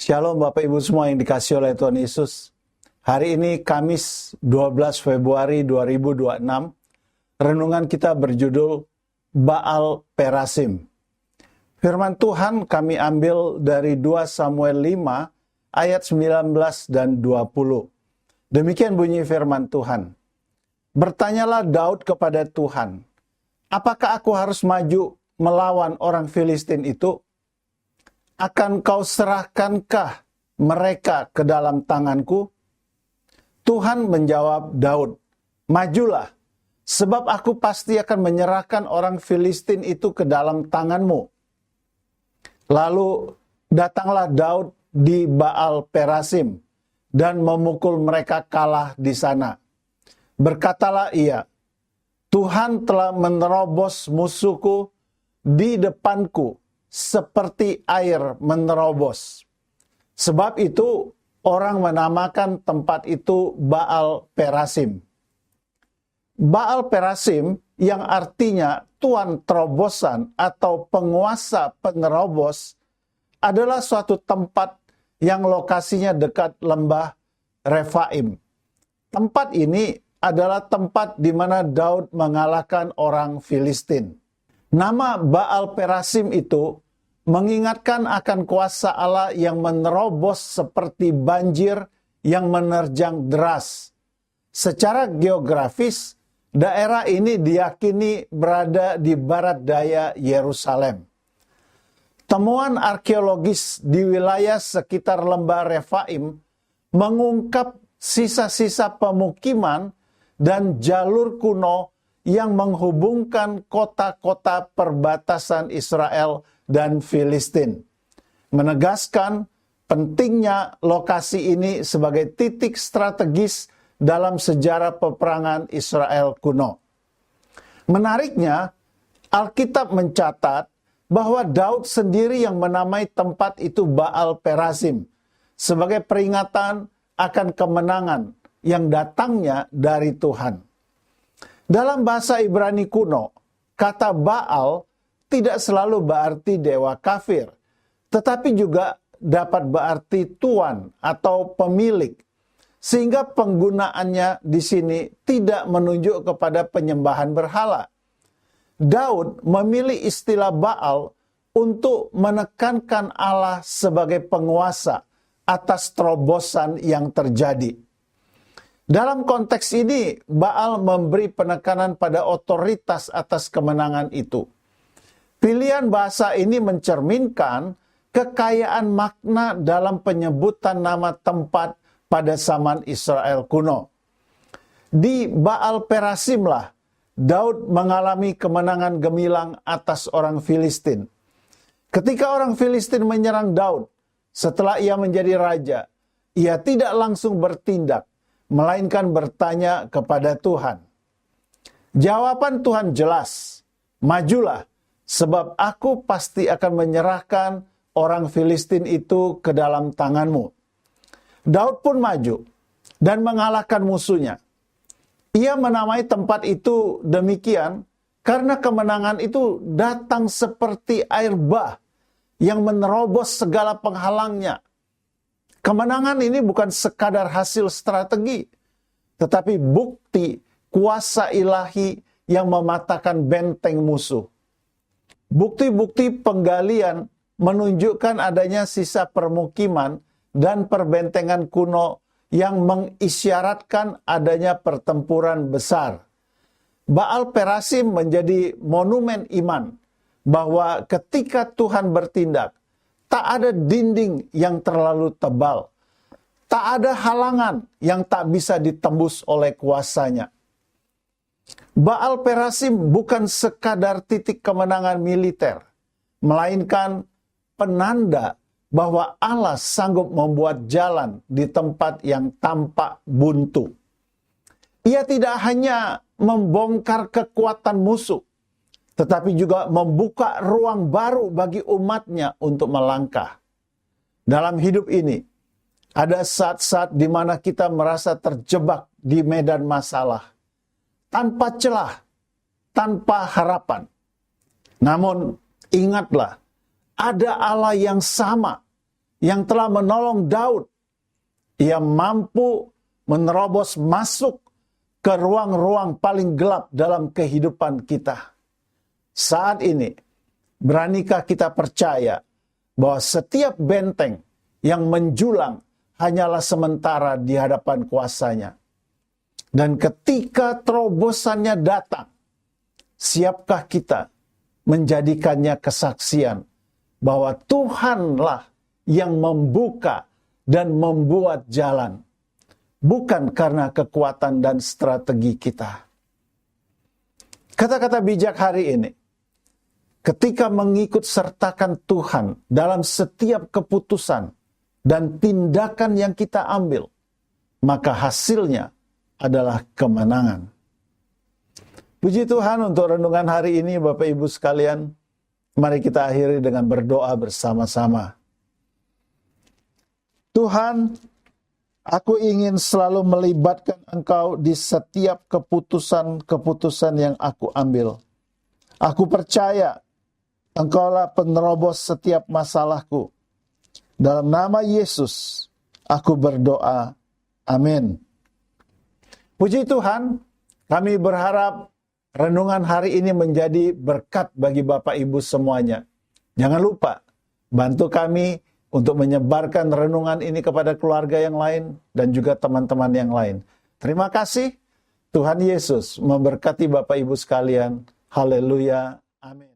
Shalom Bapak Ibu semua yang dikasihi oleh Tuhan Yesus. Hari ini Kamis 12 Februari 2026. Renungan kita berjudul Baal Perasim. Firman Tuhan kami ambil dari 2 Samuel 5 ayat 19 dan 20. Demikian bunyi firman Tuhan. Bertanyalah Daud kepada Tuhan, apakah aku harus maju melawan orang Filistin itu? Akan kau serahkankah mereka ke dalam tanganku? Tuhan menjawab Daud, majulah, sebab aku pasti akan menyerahkan orang Filistin itu ke dalam tanganmu. Lalu datanglah Daud di Baal Perasim dan memukul mereka kalah di sana. Berkatalah ia, Tuhan telah menerobos musuhku di depanku, seperti air menerobos. Sebab itu orang menamakan tempat itu Baal Perasim. Baal Perasim yang artinya tuan terobosan atau penguasa penerobos adalah suatu tempat yang lokasinya dekat lembah Refaim. Tempat ini adalah tempat di mana Daud mengalahkan orang Filistin. Nama Baal Perasim itu mengingatkan akan kuasa Allah yang menerobos seperti banjir yang menerjang deras. Secara geografis, daerah ini diyakini berada di barat daya Yerusalem. Temuan arkeologis di wilayah sekitar lembah Refaim mengungkap sisa-sisa pemukiman dan jalur kuno yang menghubungkan kota-kota perbatasan Israel dan Filistin, menegaskan pentingnya lokasi ini sebagai titik strategis dalam sejarah peperangan Israel kuno. Menariknya, Alkitab mencatat bahwa Daud sendiri yang menamai tempat itu Baal Perasim sebagai peringatan akan kemenangan yang datangnya dari Tuhan. Dalam bahasa Ibrani kuno, kata Baal tidak selalu berarti dewa kafir, tetapi juga dapat berarti tuan atau pemilik, sehingga penggunaannya di sini tidak menunjuk kepada penyembahan berhala. Daud memilih istilah Baal untuk menekankan Allah sebagai penguasa atas terobosan yang terjadi. Dalam konteks ini, Baal memberi penekanan pada otoritas atas kemenangan itu. Pilihan bahasa ini mencerminkan kekayaan makna dalam penyebutan nama tempat pada zaman Israel kuno. Di Baal Perasimlah Daud mengalami kemenangan gemilang atas orang Filistin. Ketika orang Filistin menyerang Daud, setelah ia menjadi raja, ia tidak langsung bertindak, melainkan bertanya kepada Tuhan. Jawaban Tuhan jelas, majulah, sebab aku pasti akan menyerahkan orang Filistin itu ke dalam tanganmu. Daud pun maju dan mengalahkan musuhnya. Ia menamai tempat itu demikian karena kemenangan itu datang seperti air bah yang menerobos segala penghalangnya. Kemenangan ini bukan sekadar hasil strategi, tetapi bukti kuasa ilahi yang mematahkan benteng musuh. Bukti-bukti penggalian menunjukkan adanya sisa permukiman dan perbentengan kuno yang mengisyaratkan adanya pertempuran besar. Baal Perasim menjadi monumen iman bahwa ketika Tuhan bertindak, tak ada dinding yang terlalu tebal, tak ada halangan yang tak bisa ditembus oleh kuasanya. Baal Perasim bukan sekadar titik kemenangan militer, melainkan penanda bahwa Allah sanggup membuat jalan di tempat yang tampak buntu. Ia tidak hanya membongkar kekuatan musuh, tetapi juga membuka ruang baru bagi umatnya untuk melangkah. Dalam hidup ini, ada saat-saat di mana kita merasa terjebak di medan masalah, tanpa celah, tanpa harapan. Namun, ingatlah, ada Allah yang sama yang telah menolong Daud. Ia mampu menerobos masuk ke ruang-ruang paling gelap dalam kehidupan kita. Saat ini, beranikah kita percaya bahwa setiap benteng yang menjulang hanyalah sementara di hadapan kuasanya? Dan ketika terobosannya datang, siapkah kita menjadikannya kesaksian bahwa Tuhanlah yang membuka dan membuat jalan, bukan karena kekuatan dan strategi kita? Kata-kata bijak hari ini, ketika mengikut sertakan Tuhan dalam setiap keputusan dan tindakan yang kita ambil, maka hasilnya adalah kemenangan. Puji Tuhan untuk renungan hari ini, Bapak Ibu sekalian. Mari kita akhiri dengan berdoa bersama-sama. Tuhan, aku ingin selalu melibatkan Engkau di setiap keputusan-keputusan yang aku ambil. Aku percaya Engkaulah penerobos setiap masalahku. Dalam nama Yesus, aku berdoa. Amin. Puji Tuhan, kami berharap renungan hari ini menjadi berkat bagi Bapak Ibu semuanya. Jangan lupa, bantu kami untuk menyebarkan renungan ini kepada keluarga yang lain dan juga teman-teman yang lain. Terima kasih. Tuhan Yesus memberkati Bapak Ibu sekalian. Haleluya. Amin.